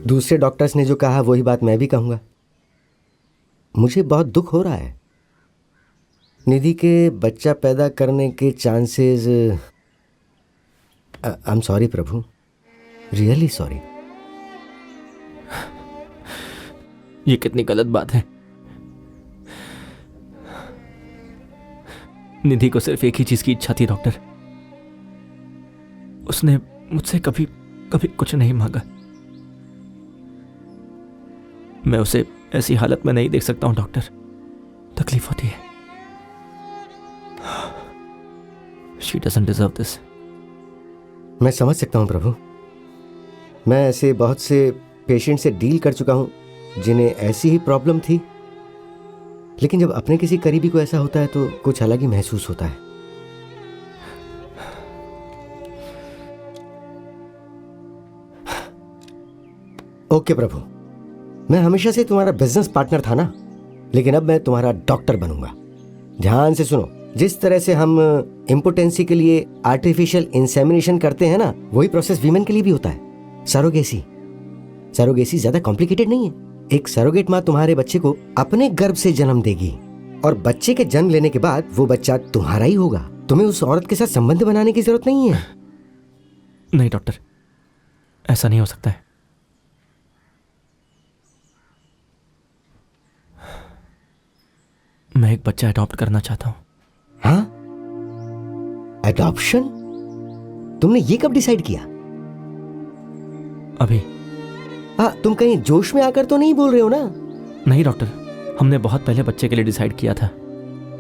दूसरे डॉक्टर्स ने जो कहा वही बात मैं भी कहूँगा। मुझे बहुत दुख हो रहा है। निधि के बच्चा पैदा करने के chances, I am sorry Prabhu, really sorry. ये कितनी गलत बात है। निधि को सिर्फ एक ही चीज की इच्छा थी डॉक्टर। उसने मुझसे कभी कभी कुछ नहीं मांगा। मैं उसे ऐसी हालत में नहीं देख सकता हूं डॉक्टर, तकलीफ होती है। She doesn't deserve this. मैं समझ सकता हूं प्रभु। मैं ऐसे बहुत से पेशेंट से डील कर चुका हूं जिन्हें ऐसी ही प्रॉब्लम थी, लेकिन जब अपने किसी करीबी को ऐसा होता है तो कुछ अलग ही महसूस होता है। ओके प्रभु, मैं हमेशा से तुम्हारा बिजनेस पार्टनर था ना, लेकिन अब मैं तुम्हारा डॉक्टर बनूंगा। ध्यान से सुनो, जिस तरह से हम इम्पोटेंसी के लिए आर्टिफिशियल इंसेमिनेशन करते हैं ना, वही प्रोसेस वीमेन के लिए भी होता है। सरोगेसी ज्यादा कॉम्प्लिकेटेड नहीं है। एक सरोगेट माँ तुम्हारे बच्चे को अपने गर्भ से जन्म देगी और बच्चे के जन्म लेने के बाद वो बच्चा तुम्हारा ही होगा। तुम्हें उस औरत के साथ संबंध बनाने की जरूरत नहीं है। नहीं डॉक्टर, ऐसा नहीं हो सकता है। मैं एक बच्चा अडॉप्ट करना चाहता हूं। हाँ, अडॉप्शन? तुमने ये कब डिसाइड किया? अभी। तुम कहीं जोश में आकर तो नहीं बोल रहे हो ना? नहीं डॉक्टर, हमने बहुत पहले बच्चे के लिए डिसाइड किया था,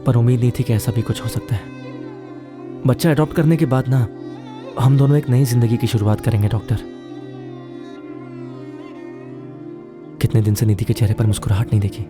पर उम्मीद नहीं थी कि ऐसा भी कुछ हो सकता है। बच्चा अडॉप्ट करने के बाद ना, हम दोनों एक नई जिंदगी की शुरुआत करेंगे डॉक्टर। कितने दिन से निधि के चेहरे पर मुस्कुराहट नहीं देखी।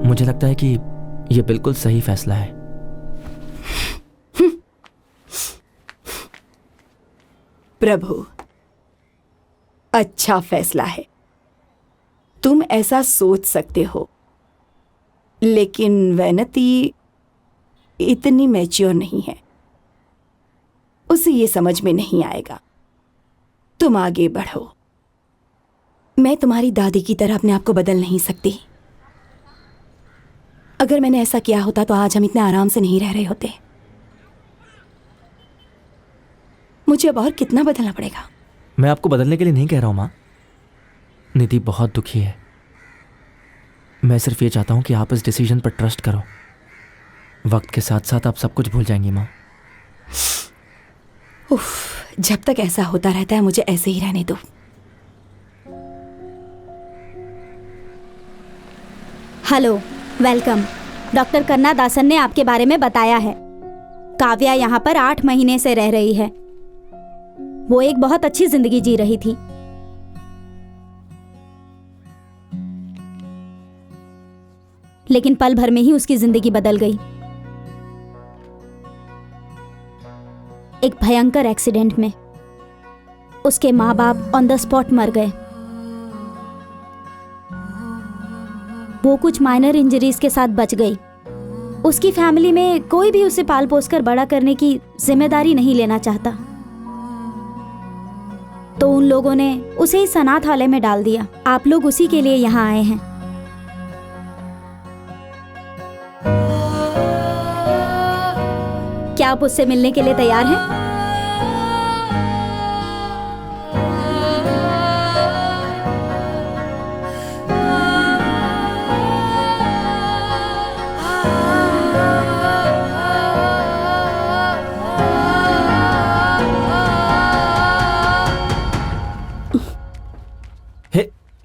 मुझे लगता है कि यह बिल्कुल सही फैसला है। प्रभु, अच्छा फैसला है। तुम ऐसा सोच सकते हो, लेकिन वैनती इतनी मैच्योर नहीं है। उसे ये समझ में नहीं आएगा। तुम आगे बढ़ो। मैं तुम्हारी दादी की तरह अपने आप को बदल नहीं सकती। अगर मैंने ऐसा किया होता तो आज हम इतने आराम से नहीं रह रहे होते। मुझे अब और कितना बदलना पड़ेगा? मैं आपको बदलने के लिए नहीं कह रहा हूं माँ। निधि बहुत दुखी है। मैं सिर्फ ये चाहता हूं कि आप इस डिसीजन पर ट्रस्ट करो। वक्त के साथ साथ आप सब कुछ भूल जाएंगी माँ। उफ, जब तक ऐसा होता रहता है मुझे ऐसे ही रहने दो। Hello, welcome. डॉक्टर कन्ना दासन ने आपके बारे में बताया है। काव्या यहाँ पर 8 महीने से रह रही है। वो एक बहुत अच्छी जिंदगी जी रही थी। लेकिन पल भर में ही उसकी जिंदगी बदल गई। एक भयंकर एक्सीडेंट में उसके माँ बाप ऑन द स्पॉट मर गए। वो कुछ माइनर इंजरीज के साथ बच गई। उसकी फैमिली में कोई भी उसे पाल पोस कर बड़ा करने की जिम्मेदारी नहीं लेना चाहता, तो उन लोगों ने उसे इस अनाथालय में डाल दिया। आप लोग उसी के लिए यहाँ आए हैं। क्या आप उससे मिलने के लिए तैयार हैं?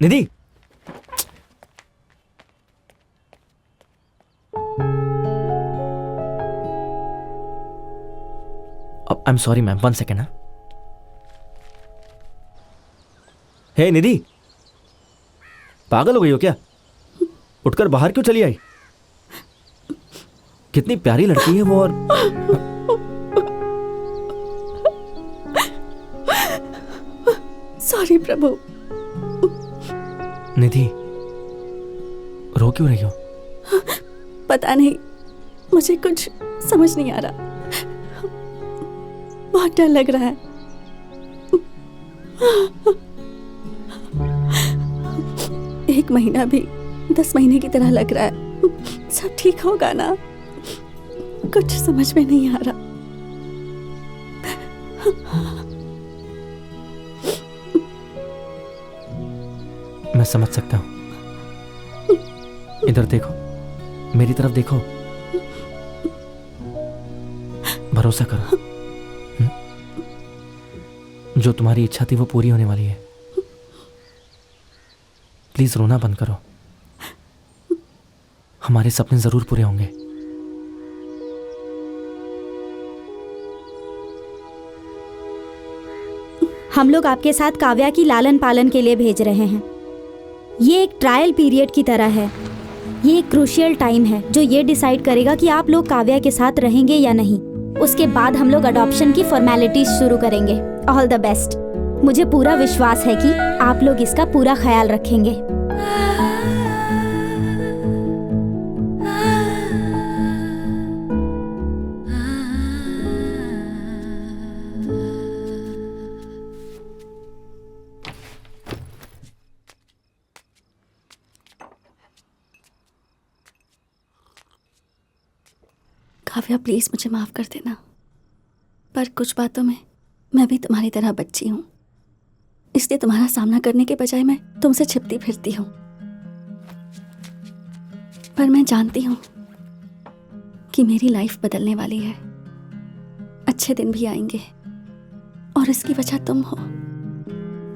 Nidhi, I am sorry ma'am, 1 second. Hey Nidhi, पागल हो गई हो क्या? उठकर बाहर क्यों चली आई? कितनी प्यारी लड़की है वो। और सॉरी प्रभु। निधि, रो क्यों रही हो? पता नहीं, मुझे कुछ समझ नहीं आ रहा। बहुत डर लग रहा है। एक महीना भी 10 महीने की तरह लग रहा है। सब ठीक होगा ना? कुछ समझ में नहीं आ रहा। मैं समझ सकता हूं। इधर देखो, मेरी तरफ देखो, भरोसा करो। जो तुम्हारी इच्छा थी वो पूरी होने वाली है। प्लीज रोना बंद करो। हमारे सपने जरूर पूरे होंगे। हम लोग आपके साथ काव्या की लालन पालन के लिए भेज रहे हैं। ये एक ट्रायल पीरियड की तरह है। ये एक क्रूशियल टाइम है जो ये डिसाइड करेगा कि आप लोग काव्या के साथ रहेंगे या नहीं। उसके बाद हम लोग अडॉप्शन की फॉर्मेलिटीज शुरू करेंगे। All the best. मुझे पूरा विश्वास है कि आप लोग इसका पूरा ख्याल रखेंगे। काव्या, प्लीज मुझे माफ कर देना, पर कुछ बातों में मैं भी तुम्हारी तरह बच्ची हूँ। इसलिए तुम्हारा सामना करने के बजाय मैं तुमसे छिपती फिरती हूँ। पर मैं जानती हूँ कि मेरी लाइफ बदलने वाली है। अच्छे दिन भी आएंगे और इसकी वजह तुम हो।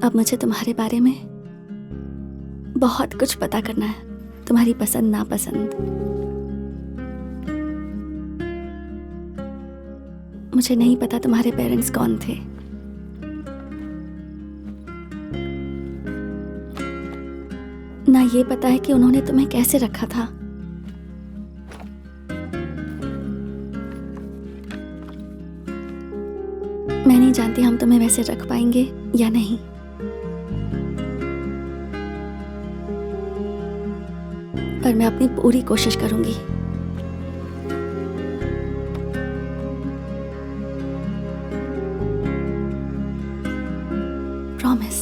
अब मुझे तुम्हारे बारे में बहुत कुछ पता करना है, तुम्हारी पसंद नापसंद। मुझे नहीं पता तुम्हारे पेरेंट्स कौन थे। ना ये पता है कि उन्होंने तुम्हें कैसे रखा था। मैं नहीं जानती हम तुम्हें वैसे रख पाएंगे या नहीं। पर मैं अपनी पूरी कोशिश करूंगी। Promise.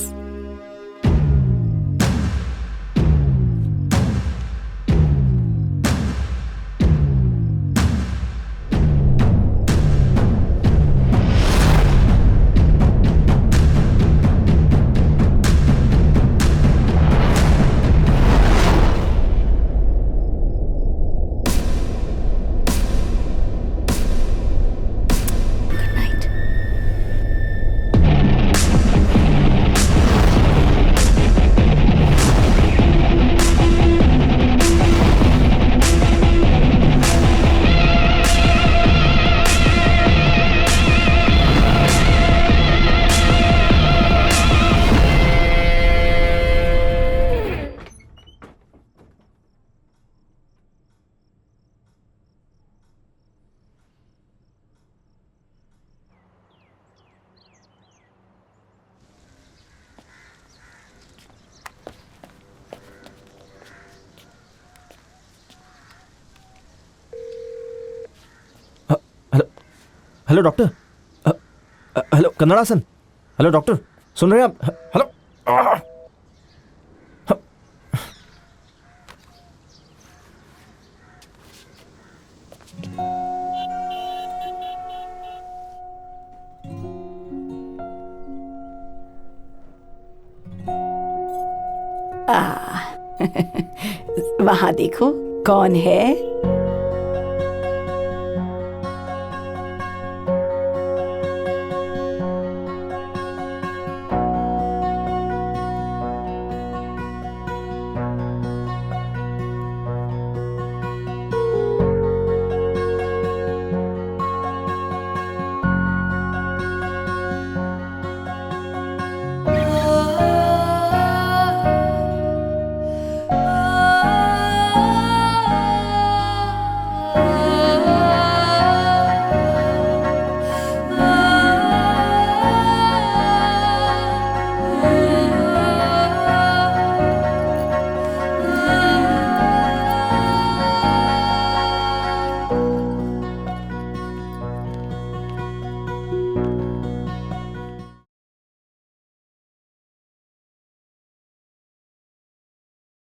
Hello doctor. Hello Kannadasan. Hello doctor, सुन रहे हैं आप? हेलो। वहां देखो कौन है।